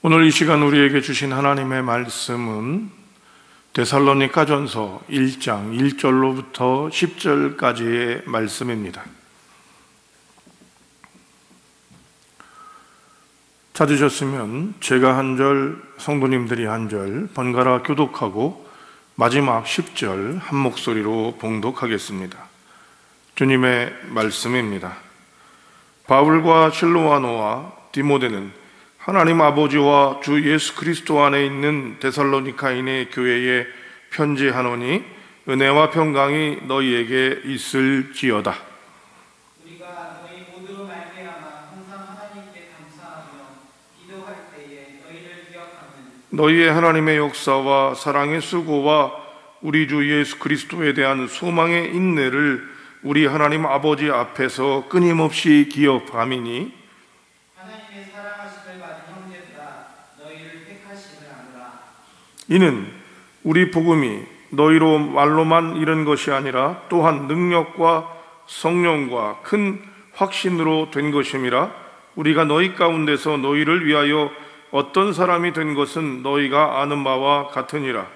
오늘 이 시간 우리에게 주신 하나님의 말씀은 데살로니가전서 1장 1절로부터 10절까지의 말씀입니다. 찾으셨으면 제가 한 절, 성도님들이 한 절 번갈아 교독하고 마지막 10절 한 목소리로 봉독하겠습니다. 주님의 말씀입니다. 바울과 실로아노와 디모데는 하나님 아버지와 주 예수 그리스도 안에 있는 데살로니가인의 교회에 편지하노니 은혜와 평강이 너희에게 있을지어다. 우리가 너희 모두로 말미암아 항상 하나님께 감사하며 기도할 때에 너희를 기억하는 너희의 하나님의 역사와 사랑의 수고와 우리 주 예수 그리스도에 대한 소망의 인내를 우리 하나님 아버지 앞에서 끊임없이 기억함이니 하나님의 사랑하심을 받은 형제들아 너희를 택하심을 아노라. 이는 우리 복음이 너희로 말로만 이른 것이 아니라 또한 능력과 성령과 큰 확신으로 된 것임이라. 우리가 너희 가운데서 너희를 위하여 어떤 사람이 된 것은 너희가 아는 바와 같으니라.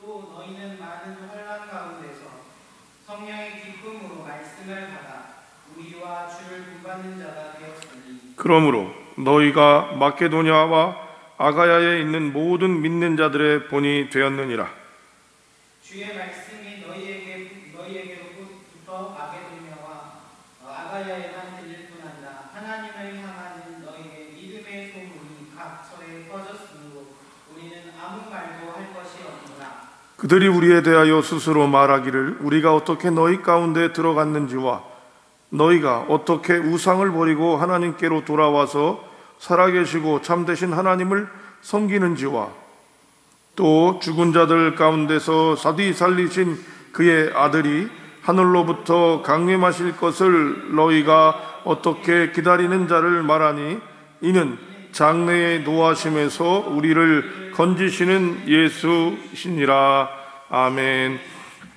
또 너희는 많은 환난 가운데서 성령의 기쁨으로 말씀을 받아 우리와 주를 본받는 자가 되었으니 그러므로 너희가 마케도냐와 아가야에 있는 모든 믿는 자들의 본이 되었느니라. 주의 말씀이 너희에게로부터 마게도냐와 아가야에만 들릴 뿐 아니라 하나님을 향하는 너희의 믿음의 소문이 각처에 퍼졌으므로 우리는 아무 말도 할 것이 없노라. 그들이 우리에 대하여 스스로 말하기를 우리가 어떻게 너희 가운데 들어갔는지와 너희가 어떻게 우상을 버리고 하나님께로 돌아와서 살아계시고 참되신 하나님을 섬기는지와 또 죽은 자들 가운데서 사디 살리신 그의 아들이 하늘로부터 강림하실 것을 너희가 어떻게 기다리는 자를 말하니 이는 장래의 노하심에서 우리를 건지시는 예수시니라. 아멘.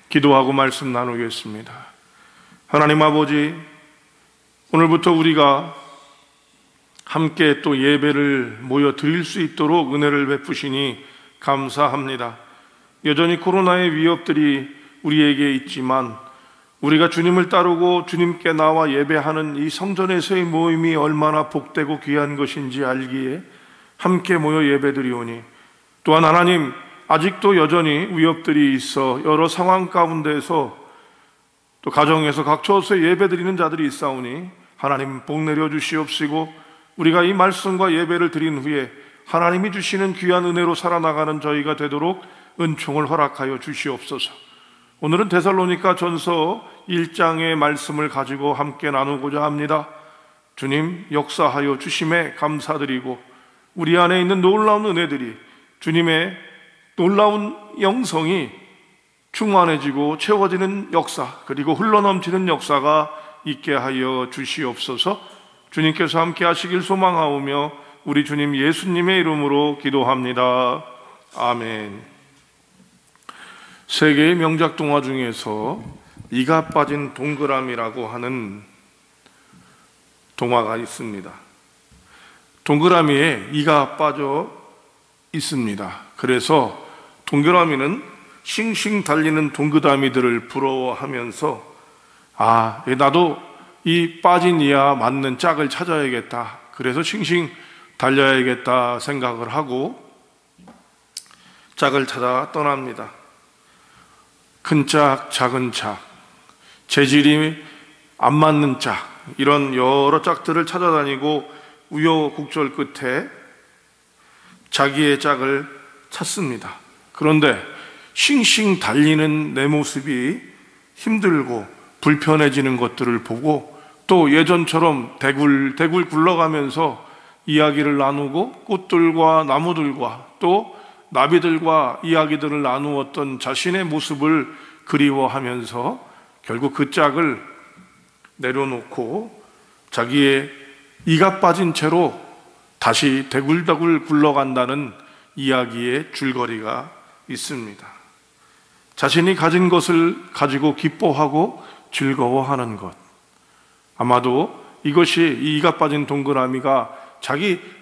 기도하고 말씀 나누겠습니다. 하나님 아버지, 오늘부터 우리가 함께 또 예배를 모여 드릴 수 있도록 은혜를 베푸시니 감사합니다. 여전히 코로나의 위협들이 우리에게 있지만 우리가 주님을 따르고 주님께 나와 예배하는 이 성전에서의 모임이 얼마나 복되고 귀한 것인지 알기에 함께 모여 예배드리오니, 또한 하나님 아직도 여전히 위협들이 있어 여러 상황 가운데서 또 가정에서 각처에서 예배드리는 자들이 있사오니 하나님 복 내려 주시옵시고 우리가 이 말씀과 예배를 드린 후에 하나님이 주시는 귀한 은혜로 살아나가는 저희가 되도록 은총을 허락하여 주시옵소서. 오늘은 데살로니가 전서 1장의 말씀을 가지고 함께 나누고자 합니다. 주님 역사하여 주심에 감사드리고 우리 안에 있는 놀라운 은혜들이 주님의 놀라운 영성이 충만해지고 채워지는 역사, 그리고 흘러넘치는 역사가 있게 하여 주시옵소서. 주님께서 함께 하시길 소망하오며 우리 주님 예수님의 이름으로 기도합니다. 아멘. 세계의 명작 동화 중에서 이가 빠진 동그라미라고 하는 동화가 있습니다. 동그라미에 이가 빠져 있습니다. 그래서 동그라미는 싱싱 달리는 동그라미들을 부러워하면서 나도 이 빠진 이와 맞는 짝을 찾아야겠다, 그래서 싱싱 달려야겠다 생각을 하고 짝을 찾아 떠납니다. 큰 짝, 작은 짝, 재질이 안 맞는 짝, 이런 여러 짝들을 찾아다니고 우여곡절 끝에 자기의 짝을 찾습니다. 그런데 싱싱 달리는 내 모습이 힘들고 불편해지는 것들을 보고 또 예전처럼 대굴대굴 굴러가면서 이야기를 나누고 꽃들과 나무들과 또 나비들과 이야기들을 나누었던 자신의 모습을 그리워하면서 결국 그 짝을 내려놓고 자기의 이가 빠진 채로 다시 대굴대굴 굴러간다는 이야기의 줄거리가 있습니다. 자신이 가진 것을 가지고 기뻐하고 즐거워하는 것, 아마도 이것이 이 이가 빠진 동그라미가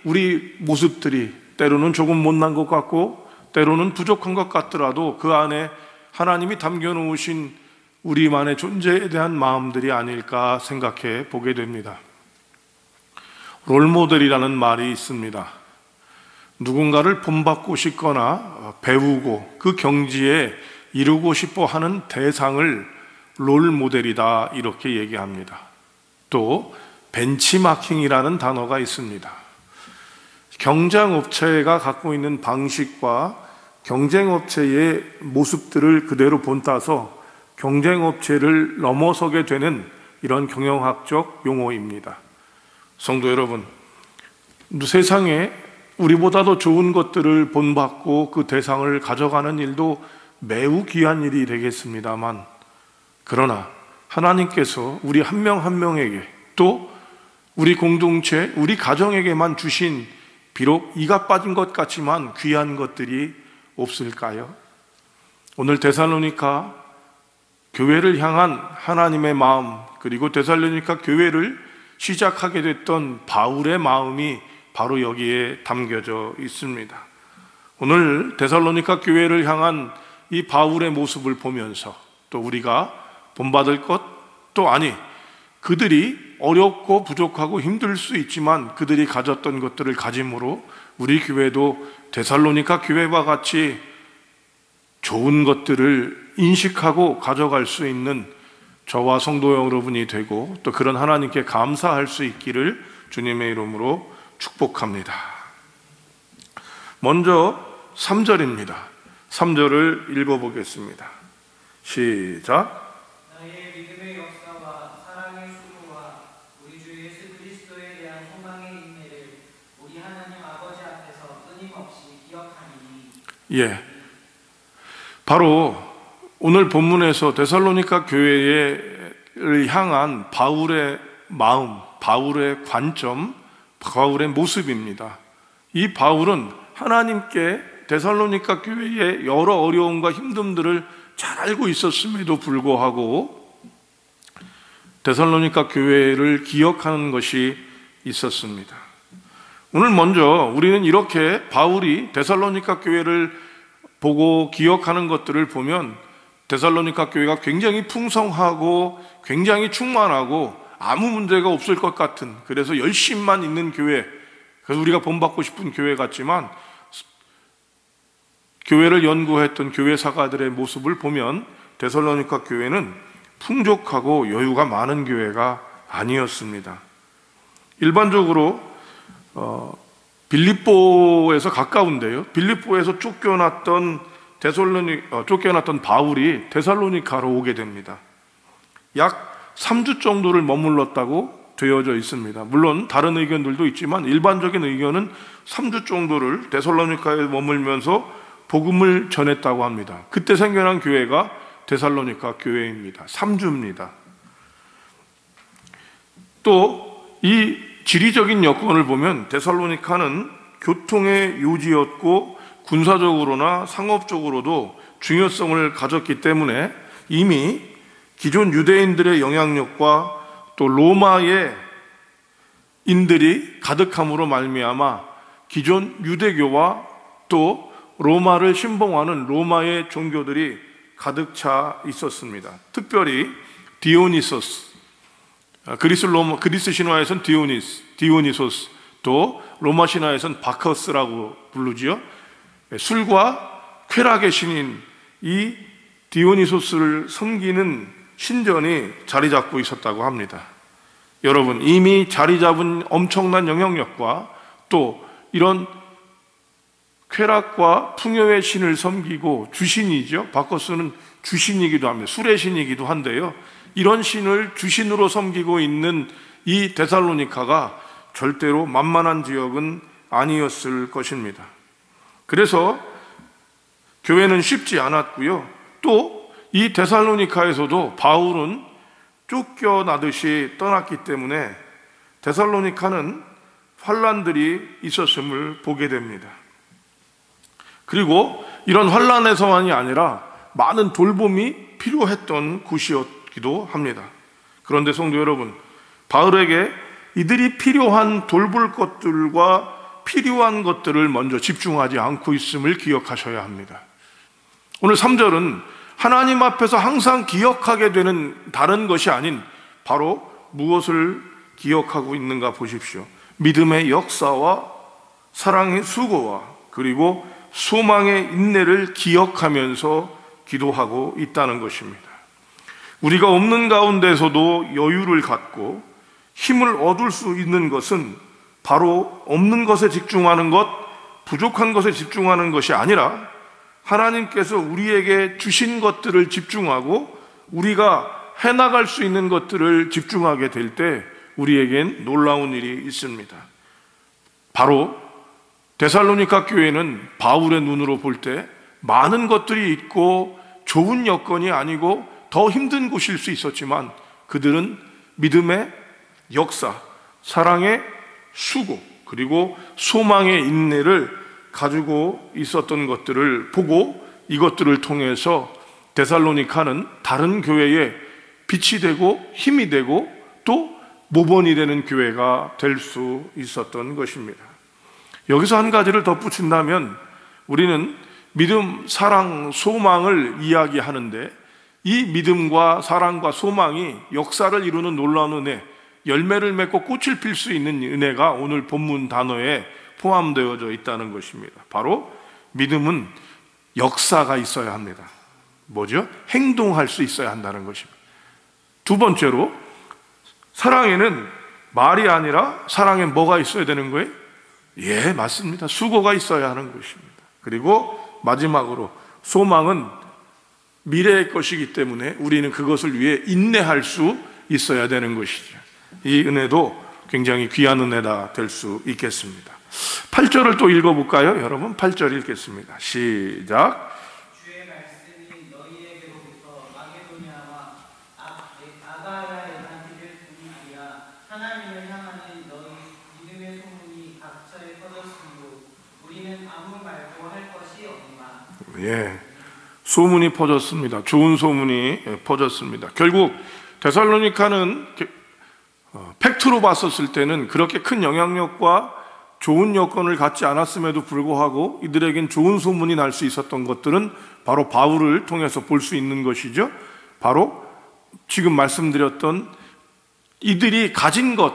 우리 모습들이 때로는 조금 못난 것 같고 때로는 부족한 것 같더라도 그 안에 하나님이 담겨놓으신 우리만의 존재에 대한 마음들이 아닐까 생각해 보게 됩니다. 롤모델이라는 말이 있습니다. 누군가를 본받고 싶거나 배우고 그 경지에 이루고 싶어 하는 대상을 롤모델이다, 이렇게 얘기합니다. 또 벤치마킹이라는 단어가 있습니다. 경쟁업체가 갖고 있는 방식과 경쟁업체의 모습들을 그대로 본따서 경쟁업체를 넘어서게 되는 이런 경영학적 용어입니다. 성도 여러분, 세상에 우리보다도 좋은 것들을 본받고 그 대상을 가져가는 일도 매우 귀한 일이 되겠습니다만, 그러나 하나님께서 우리 한 명 한 명에게, 또 우리 공동체, 우리 가정에게만 주신 비록 이가 빠진 것 같지만 귀한 것들이 없을까요? 오늘 데살로니가 교회를 향한 하나님의 마음, 그리고 데살로니가 교회를 시작하게 됐던 바울의 마음이 바로 여기에 담겨져 있습니다. 오늘 데살로니가 교회를 향한 이 바울의 모습을 보면서 또 우리가 본받을 것도 아니, 그들이 어렵고 부족하고 힘들 수 있지만 그들이 가졌던 것들을 가짐으로 우리 교회도 데살로니가 교회와 같이 좋은 것들을 인식하고 가져갈 수 있는 저와 성도 여러분이 되고, 또 그런 하나님께 감사할 수 있기를 주님의 이름으로 축복합니다. 먼저 3절입니다. 3절을 읽어보겠습니다. 시작. 너희의 믿음의 역사와 사랑의 수고와 우리 주 예수 그리스도에 대한 소망의 인내를 우리 하나님 아버지 앞에서 끊임없이 기억하니. 예, 바로 오늘 본문에서 데살로니가 교회를 향한 바울의 마음, 바울의 관점, 바울의 모습입니다. 이 바울은 하나님께 데살로니가 교회의 여러 어려움과 힘듦들을 잘 알고 있었음에도 불구하고 데살로니가 교회를 기억하는 것이 있었습니다. 오늘 먼저 우리는 이렇게 바울이 데살로니가 교회를 보고 기억하는 것들을 보면 데살로니가 교회가 굉장히 풍성하고 굉장히 충만하고 아무 문제가 없을 것 같은, 그래서 열심만 있는 교회, 그래서 우리가 본받고 싶은 교회 같지만 교회를 연구했던 교회사가들의 모습을 보면 데살로니가 교회는 풍족하고 여유가 많은 교회가 아니었습니다. 일반적으로 빌립보에서 가까운데요, 빌립보에서 쫓겨났던 바울이 데살로니가로 오게 됩니다. 약 3주 정도를 머물렀다고 되어져 있습니다. 물론 다른 의견들도 있지만 일반적인 의견은 3주 정도를 데살로니가에 머물면서 복음을 전했다고 합니다. 그때 생겨난 교회가 데살로니가 교회입니다. 3주입니다. 또 이 지리적인 여건을 보면 데살로니가는 교통의 요지였고 군사적으로나 상업적으로도 중요성을 가졌기 때문에 이미 기존 유대인들의 영향력과 또 로마의 인들이 가득함으로 말미암아 기존 유대교와 또 로마를 신봉하는 로마의 종교들이 가득 차 있었습니다. 특별히 디오니소스, 그리스 신화에서는 디오니소스, 또 로마 신화에서는 바커스라고 부르지요. 술과 쾌락의 신인 이 디오니소스를 섬기는 신전이 자리 잡고 있었다고 합니다. 여러분, 이미 자리 잡은 엄청난 영향력과 또 이런 쾌락과 풍요의 신을 섬기고, 주신이죠. 바커스는 주신이기도 합니다. 술의 신이기도 한데요, 이런 신을 주신으로 섬기고 있는 이 데살로니가가 절대로 만만한 지역은 아니었을 것입니다. 그래서 교회는 쉽지 않았고요. 또 이 데살로니가에서도 바울은 쫓겨나듯이 떠났기 때문에 데살로니가는 환난들이 있었음을 보게 됩니다. 그리고 이런 환난에서만이 아니라 많은 돌봄이 필요했던 곳이었기도 합니다. 그런데 성도 여러분, 바울에게 이들이 필요한 돌볼 것들과 필요한 것들을 먼저 집중하지 않고 있음을 기억하셔야 합니다. 오늘 3절은 하나님 앞에서 항상 기억하게 되는 다른 것이 아닌 바로 무엇을 기억하고 있는가 보십시오. 믿음의 역사와 사랑의 수고와 그리고 소망의 인내를 기억하면서 기도하고 있다는 것입니다. 우리가 없는 가운데서도 여유를 갖고 힘을 얻을 수 있는 것은 바로 없는 것에 집중하는 것, 부족한 것에 집중하는 것이 아니라 하나님께서 우리에게 주신 것들을 집중하고 우리가 해나갈 수 있는 것들을 집중하게 될 때 우리에겐 놀라운 일이 있습니다. 바로 데살로니가 교회는 바울의 눈으로 볼 때 많은 것들이 있고 좋은 여건이 아니고 더 힘든 곳일 수 있었지만 그들은 믿음의 역사, 사랑의 수고, 그리고 소망의 인내를 가지고 있었던 것들을 보고 이것들을 통해서 데살로니가는 다른 교회에 빛이 되고 힘이 되고 또 모범이 되는 교회가 될 수 있었던 것입니다. 여기서 한 가지를 덧붙인다면 우리는 믿음, 사랑, 소망을 이야기하는데 이 믿음과 사랑과 소망이 역사를 이루는 놀라운 은혜, 열매를 맺고 꽃을 필 수 있는 은혜가 오늘 본문 단어에 포함되어져 있다는 것입니다. 바로 믿음은 역사가 있어야 합니다. 뭐죠? 행동할 수 있어야 한다는 것입니다. 두 번째로 사랑에는 말이 아니라 사랑에 뭐가 있어야 되는 거예요? 예, 맞습니다. 수고가 있어야 하는 것입니다. 그리고 마지막으로 소망은 미래의 것이기 때문에 우리는 그것을 위해 인내할 수 있어야 되는 것이죠. 이 은혜도 굉장히 귀한 은혜다 될 수 있겠습니다. 8절을 또 읽어볼까요? 여러분 8절 읽겠습니다. 시작. 주의 말씀이 너희에게로부터 마게도냐와 아가야에 이르기를 뿐이 아니라 하나님을 향하는 너희 믿음의 소문이 각처에 퍼졌으므로 우리는 아무 말도 할 것이 없노라. 예, 소문이 퍼졌습니다. 좋은 소문이 퍼졌습니다. 결국 데살로니가는 팩트로 봤었을 때는 그렇게 큰 영향력과 좋은 여건을 갖지 않았음에도 불구하고 이들에겐 좋은 소문이 날 수 있었던 것들은 바로 바울을 통해서 볼 수 있는 것이죠. 바로 지금 말씀드렸던 이들이 가진 것,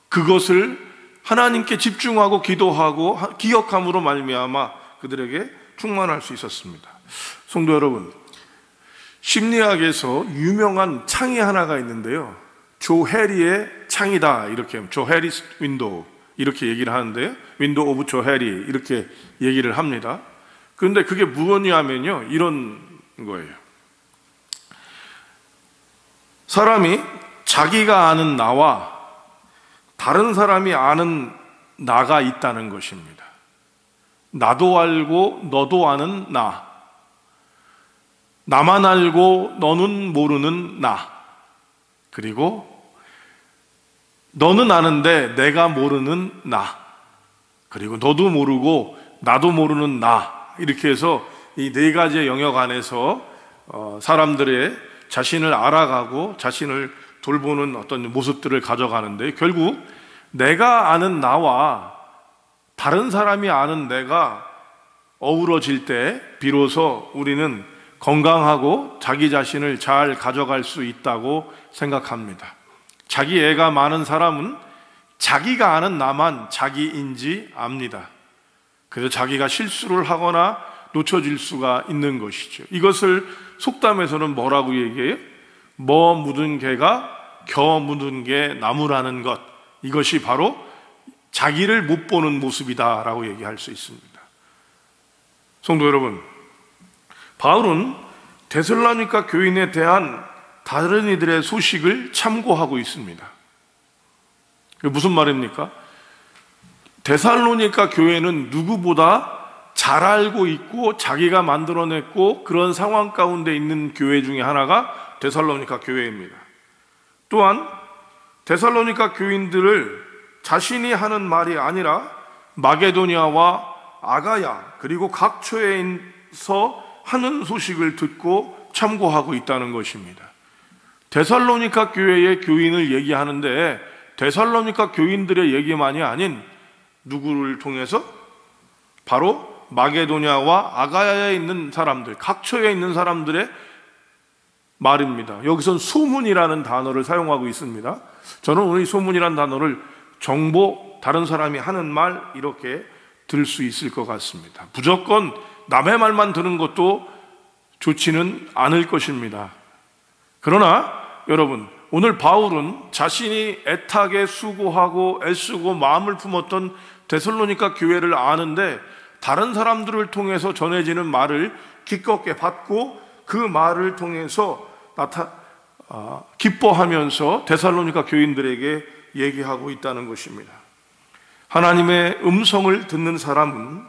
그것을 하나님께 집중하고 기도하고 기억함으로 말미암아 그들에게 충만할 수 있었습니다. 성도 여러분, 심리학에서 유명한 창이 하나가 있는데요. 조 해리의 창이다, 이렇게 조 해리스 윈도우 이렇게 얘기를 하는데요. 윈도우 오브 조 해리 이렇게 얘기를 합니다. 그런데 그게 무엇이냐면요, 이런 거예요. 사람이 자기가 아는 나와 다른 사람이 아는 나가 있다는 것입니다. 나도 알고 너도 아는 나, 나만 알고 너는 모르는 나, 그리고 너는 아는데 내가 모르는 나, 그리고 너도 모르고 나도 모르는 나, 이렇게 해서 이 네 가지의 영역 안에서 사람들의 자신을 알아가고 자신을 돌보는 어떤 모습들을 가져가는데, 결국 내가 아는 나와 다른 사람이 아는 내가 어우러질 때 비로소 우리는 건강하고 자기 자신을 잘 가져갈 수 있다고 생각합니다. 자기 애가 많은 사람은 자기가 아는 나만 자기인지 압니다. 그래서 자기가 실수를 하거나 놓쳐질 수가 있는 것이죠. 이것을 속담에서는 뭐라고 얘기해요? 뭐 묻은 개가 겨 묻은 게 나무라는 것, 이것이 바로 자기를 못 보는 모습이다라고 얘기할 수 있습니다. 성도 여러분, 바울은 데살로니가 교인에 대한 다른 이들의 소식을 참고하고 있습니다. 그게 무슨 말입니까? 데살로니가 교회는 누구보다 잘 알고 있고 자기가 만들어냈고 그런 상황 가운데 있는 교회 중에 하나가 데살로니가 교회입니다. 또한 데살로니가 교인들을 자신이 하는 말이 아니라 마게도냐와 아가야 그리고 각처에서 하는 소식을 듣고 참고하고 있다는 것입니다. 데살로니가 교회의 교인을 얘기하는데 데살로니가 교인들의 얘기만이 아닌 누구를 통해서? 바로 마게도냐와 아가야에 있는 사람들, 각처에 있는 사람들의 말입니다. 여기선 소문이라는 단어를 사용하고 있습니다. 저는 오늘 이 소문이라는 단어를 정보, 다른 사람이 하는 말 이렇게 들 수 있을 것 같습니다. 무조건 남의 말만 듣는 것도 좋지는 않을 것입니다. 그러나 여러분, 오늘 바울은 자신이 애타게 수고하고 애쓰고 마음을 품었던 데살로니가 교회를 아는데 다른 사람들을 통해서 전해지는 말을 기껍게 받고 그 말을 통해서 기뻐하면서 데살로니가 교인들에게 얘기하고 있다는 것입니다. 하나님의 음성을 듣는 사람은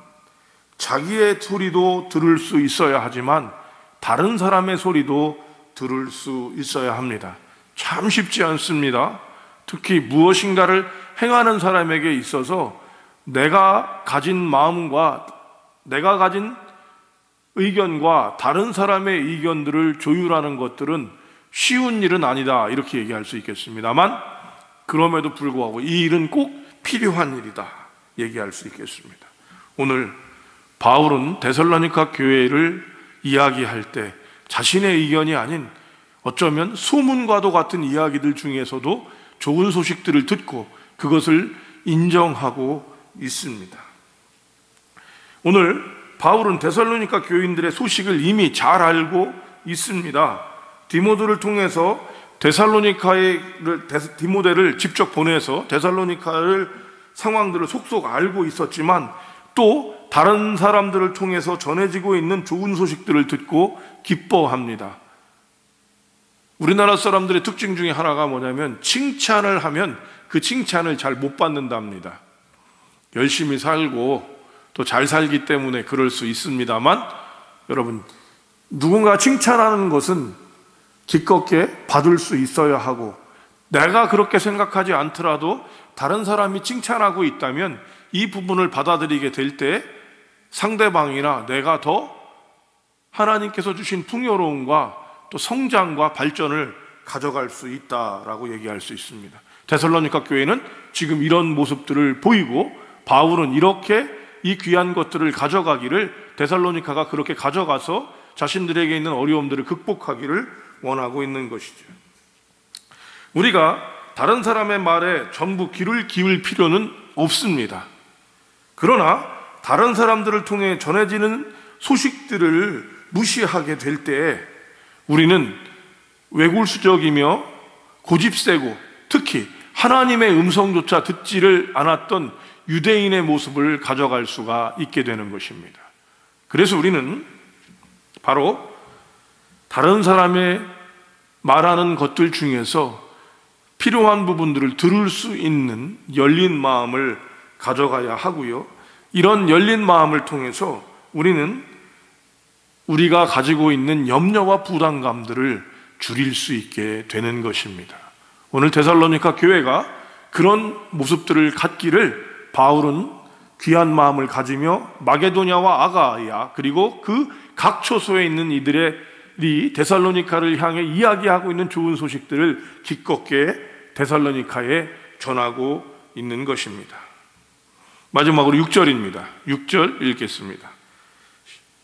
자기의 소리도 들을 수 있어야 하지만 다른 사람의 소리도 들을 수 있어야 합니다. 참 쉽지 않습니다. 특히 무엇인가를 행하는 사람에게 있어서 내가 가진 마음과 내가 가진 의견과 다른 사람의 의견들을 조율하는 것들은 쉬운 일은 아니다, 이렇게 얘기할 수 있겠습니다만 그럼에도 불구하고 이 일은 꼭 필요한 일이다 얘기할 수 있겠습니다. 오늘 바울은 데살로니가 교회를 이야기할 때 자신의 의견이 아닌 어쩌면 소문과도 같은 이야기들 중에서도 좋은 소식들을 듣고 그것을 인정하고 있습니다. 오늘 바울은 데살로니가 교인들의 소식을 이미 잘 알고 있습니다. 디모데를 통해서 디모데를 직접 보내서 데살로니카를 상황들을 속속 알고 있었지만 또 다른 사람들을 통해서 전해지고 있는 좋은 소식들을 듣고 기뻐합니다. 우리나라 사람들의 특징 중에 하나가 뭐냐면 칭찬을 하면 그 칭찬을 잘 못 받는답니다. 열심히 살고 또 잘 살기 때문에 그럴 수 있습니다만 여러분, 누군가 칭찬하는 것은 기껍게 받을 수 있어야 하고 내가 그렇게 생각하지 않더라도 다른 사람이 칭찬하고 있다면 이 부분을 받아들이게 될 때 상대방이나 내가 더 하나님께서 주신 풍요로움과 또 성장과 발전을 가져갈 수 있다라고 얘기할 수 있습니다. 데살로니가 교회는 지금 이런 모습들을 보이고 바울은 이렇게 이 귀한 것들을 가져가기를, 데살로니가가 그렇게 가져가서 자신들에게 있는 어려움들을 극복하기를 원하고 있는 것이죠. 우리가 다른 사람의 말에 전부 귀를 기울 필요는 없습니다. 그러나 다른 사람들을 통해 전해지는 소식들을 무시하게 될 때 우리는 외골수적이며 고집세고 특히 하나님의 음성조차 듣지를 않았던 유대인의 모습을 가져갈 수가 있게 되는 것입니다. 그래서 우리는 바로 다른 사람의 말하는 것들 중에서 필요한 부분들을 들을 수 있는 열린 마음을 가져가야 하고요. 이런 열린 마음을 통해서 우리는 우리가 가지고 있는 염려와 부담감들을 줄일 수 있게 되는 것입니다. 오늘 데살로니가 교회가 그런 모습들을 갖기를 바울은 귀한 마음을 가지며 마게도냐와 아가야 그리고 그 각 처소에 있는 이들이 데살로니가를 향해 이야기하고 있는 좋은 소식들을 기껍게 데살로니가에 전하고 있는 것입니다. 마지막으로 6절입니다. 6절 읽겠습니다.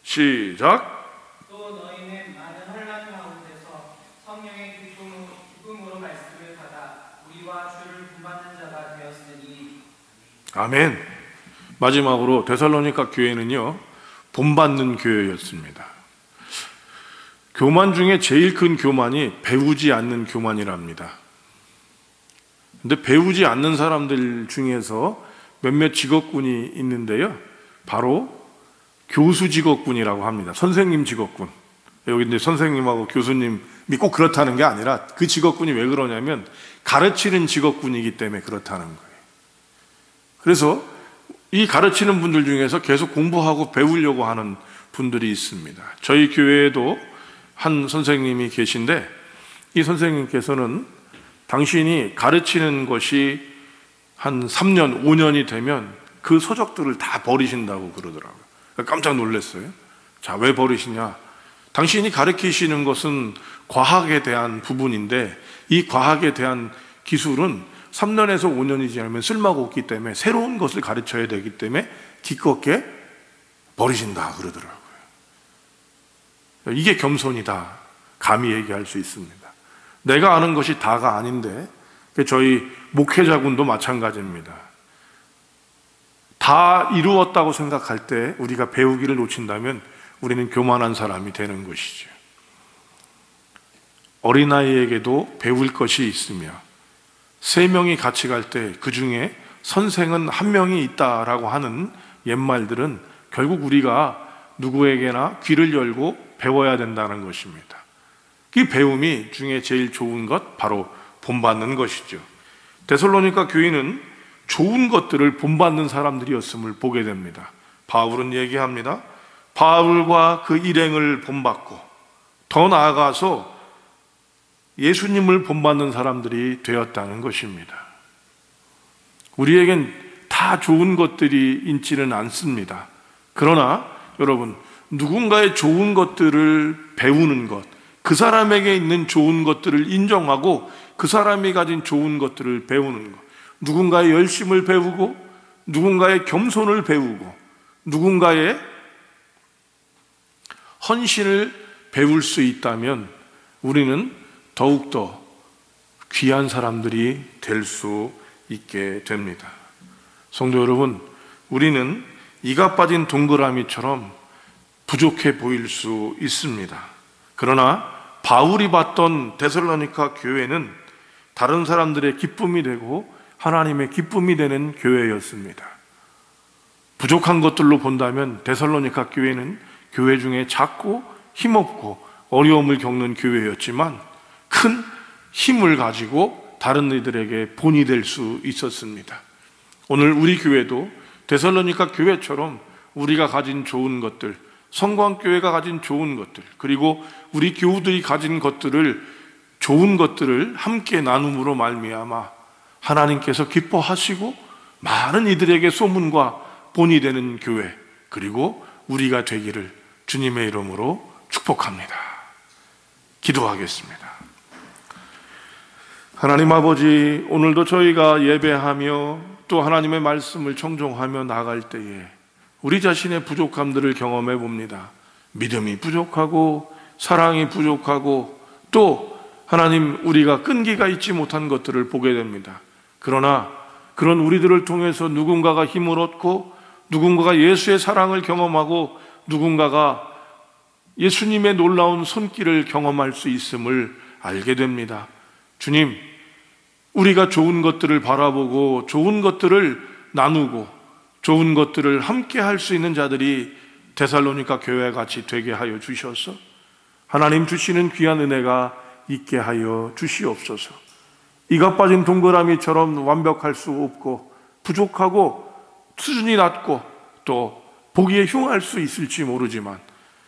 시작. 또 너희는 많은 혼란 가운데서 성령의 기쁨으로 말씀을 받아 우리와 주를 본받는 자가 되었으니. 아멘. 마지막으로 데살로니가 교회는요, 본받는 교회였습니다. 교만 중에 제일 큰 교만이 배우지 않는 교만이랍니다. 근데 배우지 않는 사람들 중에서 몇몇 직업군이 있는데요, 바로 교수 직업군이라고 합니다. 선생님 직업군. 여기 이제 선생님하고 교수님이 꼭 그렇다는 게 아니라 그 직업군이 왜 그러냐면 가르치는 직업군이기 때문에 그렇다는 거예요. 그래서 이 가르치는 분들 중에서 계속 공부하고 배우려고 하는 분들이 있습니다. 저희 교회에도 한 선생님이 계신데 이 선생님께서는 당신이 가르치는 것이 한 3년, 5년이 되면 그 서적들을 다 버리신다고 그러더라고요. 깜짝 놀랐어요. 자, 왜 버리시냐? 당신이 가르치시는 것은 과학에 대한 부분인데 이 과학에 대한 기술은 3년에서 5년이 지나면 쓸모가 없기 때문에 새로운 것을 가르쳐야 되기 때문에 기껏게 버리신다 그러더라고요. 이게 겸손이다 감히 얘기할 수 있습니다. 내가 아는 것이 다가 아닌데, 저희 목회자군도 마찬가지입니다. 다 이루었다고 생각할 때 우리가 배우기를 놓친다면 우리는 교만한 사람이 되는 것이죠. 어린아이에게도 배울 것이 있으며 3명이 같이 갈 때 그 중에 선생은 1명이 있다라고 하는 옛말들은 결국 우리가 누구에게나 귀를 열고 배워야 된다는 것입니다. 이 배움이 중에 제일 좋은 것, 바로 본받는 것이죠. 데살로니가 교인은 좋은 것들을 본받는 사람들이었음을 보게 됩니다. 바울은 얘기합니다. 바울과 그 일행을 본받고 더 나아가서 예수님을 본받는 사람들이 되었다는 것입니다. 우리에겐 다 좋은 것들이 있지는 않습니다. 그러나 여러분, 누군가의 좋은 것들을 배우는 것, 그 사람에게 있는 좋은 것들을 인정하고 그 사람이 가진 좋은 것들을 배우는 것, 누군가의 열심을 배우고 누군가의 겸손을 배우고 누군가의 헌신을 배울 수 있다면 우리는 더욱더 귀한 사람들이 될 수 있게 됩니다. 성도 여러분, 우리는 이가 빠진 동그라미처럼 부족해 보일 수 있습니다. 그러나 바울이 봤던 데살로니가 교회는 다른 사람들의 기쁨이 되고 하나님의 기쁨이 되는 교회였습니다. 부족한 것들로 본다면 데살로니가 교회는 교회 중에 작고 힘없고 어려움을 겪는 교회였지만 큰 힘을 가지고 다른 이들에게 본이 될 수 있었습니다. 오늘 우리 교회도 데살로니가 교회처럼 우리가 가진 좋은 것들, 성광교회가 가진 좋은 것들, 그리고 우리 교우들이 가진 것들을, 좋은 것들을 함께 나눔으로 말미암아 하나님께서 기뻐하시고 많은 이들에게 소문과 본이 되는 교회, 그리고 우리가 되기를 주님의 이름으로 축복합니다. 기도하겠습니다. 하나님 아버지, 오늘도 저희가 예배하며 또 하나님의 말씀을 청종하며 나갈 때에 우리 자신의 부족함들을 경험해 봅니다. 믿음이 부족하고 사랑이 부족하고 또 하나님, 우리가 끈기가 있지 못한 것들을 보게 됩니다. 그러나 그런 우리들을 통해서 누군가가 힘을 얻고 누군가가 예수의 사랑을 경험하고 누군가가 예수님의 놀라운 손길을 경험할 수 있음을 알게 됩니다. 주님, 우리가 좋은 것들을 바라보고 좋은 것들을 나누고 좋은 것들을 함께 할 수 있는 자들이 데살로니가 교회 같이 되게 하여 주셔서 하나님 주시는 귀한 은혜가 있게 하여 주시옵소서. 이가 빠진 동그라미처럼 완벽할 수 없고 부족하고 수준이 낮고 또 보기에 흉할 수 있을지 모르지만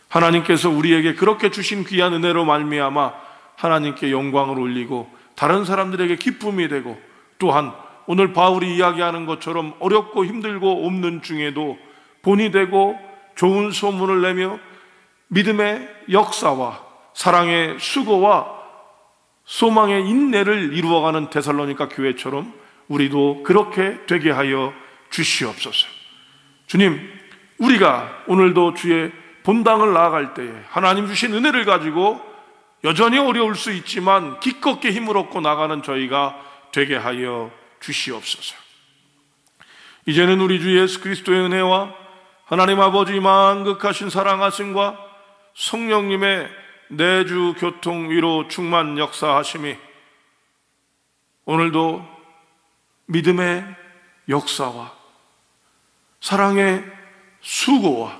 하나님께서 우리에게 그렇게 주신 귀한 은혜로 말미암아 하나님께 영광을 올리고 다른 사람들에게 기쁨이 되고 또한 오늘 바울이 이야기하는 것처럼 어렵고 힘들고 없는 중에도 본이 되고 좋은 소문을 내며 믿음의 역사와 사랑의 수고와 소망의 인내를 이루어가는 데살로니가 교회처럼 우리도 그렇게 되게 하여 주시옵소서. 주님, 우리가 오늘도 주의 본당을 나아갈 때에 하나님 주신 은혜를 가지고 여전히 어려울 수 있지만 기껏게 힘을 얻고 나가는 저희가 되게 하여 주시옵소서. 이제는 우리 주 예수 그리스도의 은혜와 하나님 아버지 만극하신 사랑하심과 성령님의 내주 교통 위로 충만 역사하심이 오늘도 믿음의 역사와 사랑의 수고와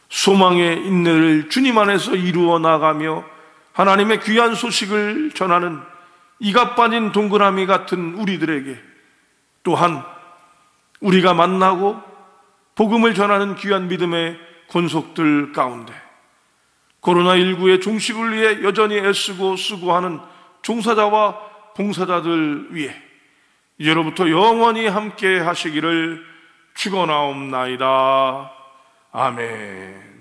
소망의 인내를 주님 안에서 이루어 나가며 하나님의 귀한 소식을 전하는 이가 빠진 동그라미 같은 우리들에게 또한 우리가 만나고 복음을 전하는 귀한 믿음의 권속들 가운데 코로나19의 종식을 위해 여전히 애쓰고 수고하는 종사자와 봉사자들 위해 이제로부터 영원히 함께 하시기를 축원하옵나이다. 아멘.